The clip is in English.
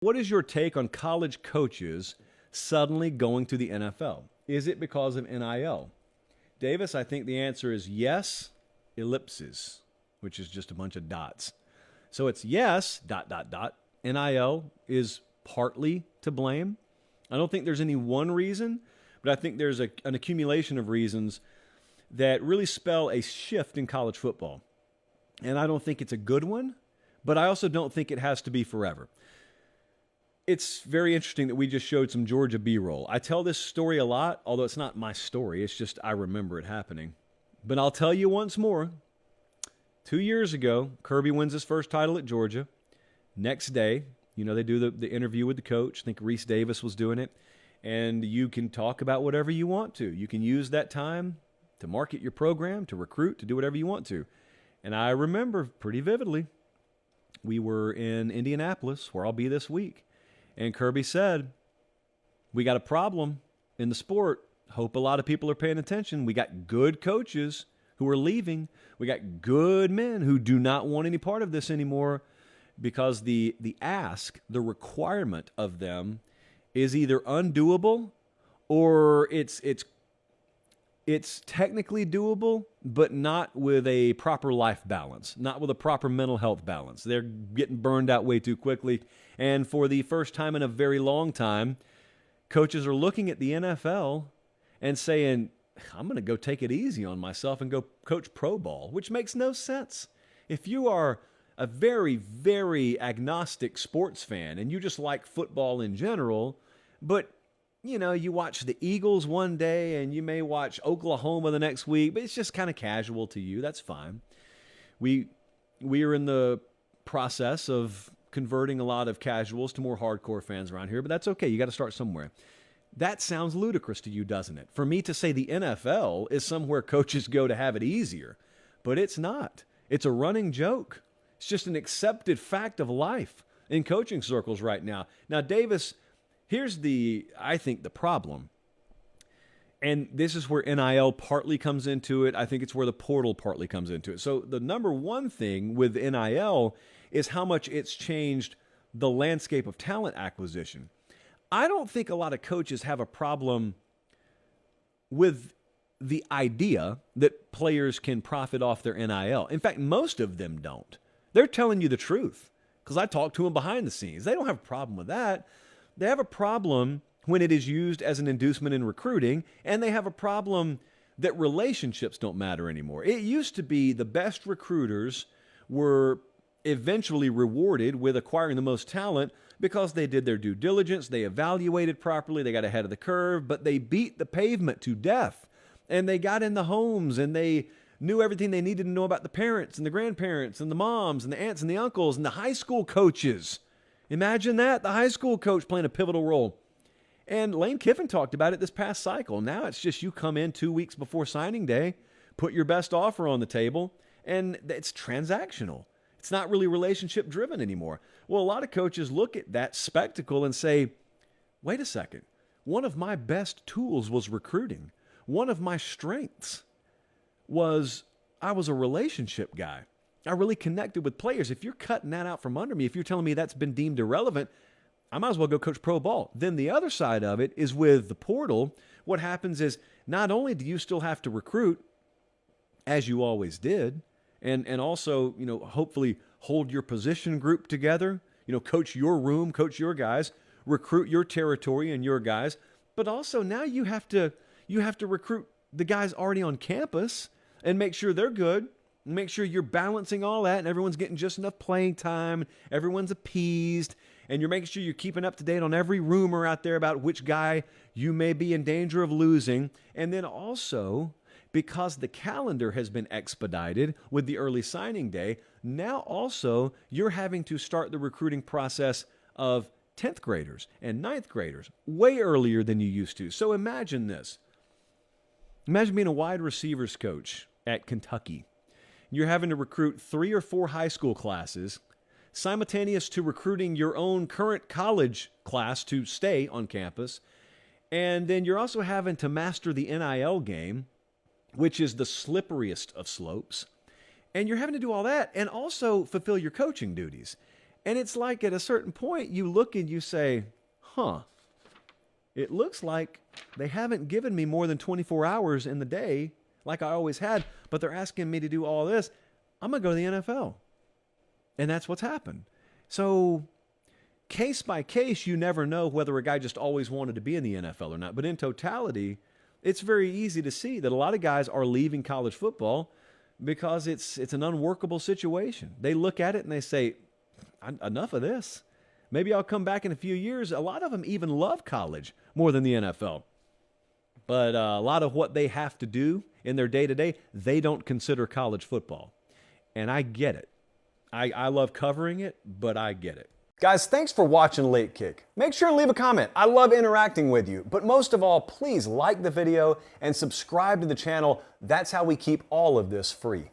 What is your take on college coaches suddenly going to the NFL? Is it because of NIL? Davis, I think the answer is yes, ellipses, which is just a bunch of dots. So it's yes, ... NIL is partly to blame. I don't think there's any one reason, but I think there's an accumulation of reasons that really spell a shift in college football. And I don't think it's a good one, but I also don't think it has to be forever. It's very interesting that we just showed some Georgia B-roll. I tell this story a lot, although it's not my story. It's just I remember it happening. But I'll tell you once more. 2 years ago, Kirby wins his first title at Georgia. Next day, they do the interview with the coach. I think Reese Davis was doing it. And you can talk about whatever you want to. You can use that time to market your program, to recruit, to do whatever you want to. And I remember pretty vividly, we were in Indianapolis, where I'll be this week. And Kirby said, we got a problem in the sport. Hope a lot of people are paying attention. We got good coaches who are leaving. We got good men who do not want any part of this anymore because the ask, the requirement of them is either undoable or it's technically doable, but not with a proper life balance, not with a proper mental health balance. They're getting burned out way too quickly. And for the first time in a very long time, coaches are looking at the NFL and saying, I'm going to go take it easy on myself and go coach pro ball, which makes no sense. If you are a very, very agnostic sports fan and you just like football in general, but you watch the Eagles one day and you may watch Oklahoma the next week, but it's just kind of casual to you. That's fine. We are in the process of converting a lot of casuals to more hardcore fans around here, but that's okay. You got to start somewhere. That sounds ludicrous to you, doesn't it? For me to say the NFL is somewhere coaches go to have it easier, but it's not. It's a running joke. It's just an accepted fact of life in coaching circles right now. Now, Davis, here's I think the problem. And this is where NIL partly comes into it. I think it's where the portal partly comes into it. So the number one thing with NIL is how much it's changed the landscape of talent acquisition. I don't think a lot of coaches have a problem with the idea that players can profit off their NIL. In fact, most of them don't. They're telling you the truth because I talk to them behind the scenes. They don't have a problem with that. They have a problem when it is used as an inducement in recruiting, and they have a problem that relationships don't matter anymore. It used to be the best recruiters were eventually rewarded with acquiring the most talent because they did their due diligence, they evaluated properly, they got ahead of the curve, but they beat the pavement to death, and they got in the homes, and they knew everything they needed to know about the parents and the grandparents and the moms and the aunts and the uncles and the high school coaches. Imagine that, the high school coach playing a pivotal role. And Lane Kiffin talked about it this past cycle. Now it's just you come in 2 weeks before signing day, put your best offer on the table, and it's transactional. It's not really relationship driven anymore. Well, a lot of coaches look at that spectacle and say, wait a second, one of my best tools was recruiting. One of my strengths was I was a relationship guy. I really connected with players. If you're cutting that out from under me, if you're telling me that's been deemed irrelevant, I might as well go coach pro ball. Then the other side of it is with the portal. What happens is not only do you still have to recruit, as you always did, and also, hopefully hold your position group together, coach your room, coach your guys, recruit your territory and your guys, but also now you have to recruit the guys already on campus and make sure they're good. Make sure you're balancing all that and everyone's getting just enough playing time, everyone's appeased, and you're making sure you're keeping up to date on every rumor out there about which guy you may be in danger of losing. And then also, because the calendar has been expedited with the early signing day, now also you're having to start the recruiting process of 10th graders and 9th graders way earlier than you used to. So imagine this. Imagine being a wide receivers coach at Kentucky. You're having to recruit 3 or 4 high school classes simultaneous to recruiting your own current college class to stay on campus. And then you're also having to master the NIL game, which is the slipperiest of slopes. And you're having to do all that and also fulfill your coaching duties. And it's like at a certain point, you look and you say, huh, it looks like they haven't given me more than 24 hours in the day like I always had, but they're asking me to do all this. I'm going to go to the NFL. And that's what's happened. So case by case, you never know whether a guy just always wanted to be in the NFL or not. But in totality, it's very easy to see that a lot of guys are leaving college football because it's an unworkable situation. They look at it and they say, enough of this. Maybe I'll come back in a few years. A lot of them even love college more than the NFL. But a lot of what they have to do in their day-to-day, they don't consider college football. And I get it. I love covering it, but I get it. Guys, thanks for watching Late Kick. Make sure and leave a comment. I love interacting with you. But most of all, please like the video and subscribe to the channel. That's how we keep all of this free.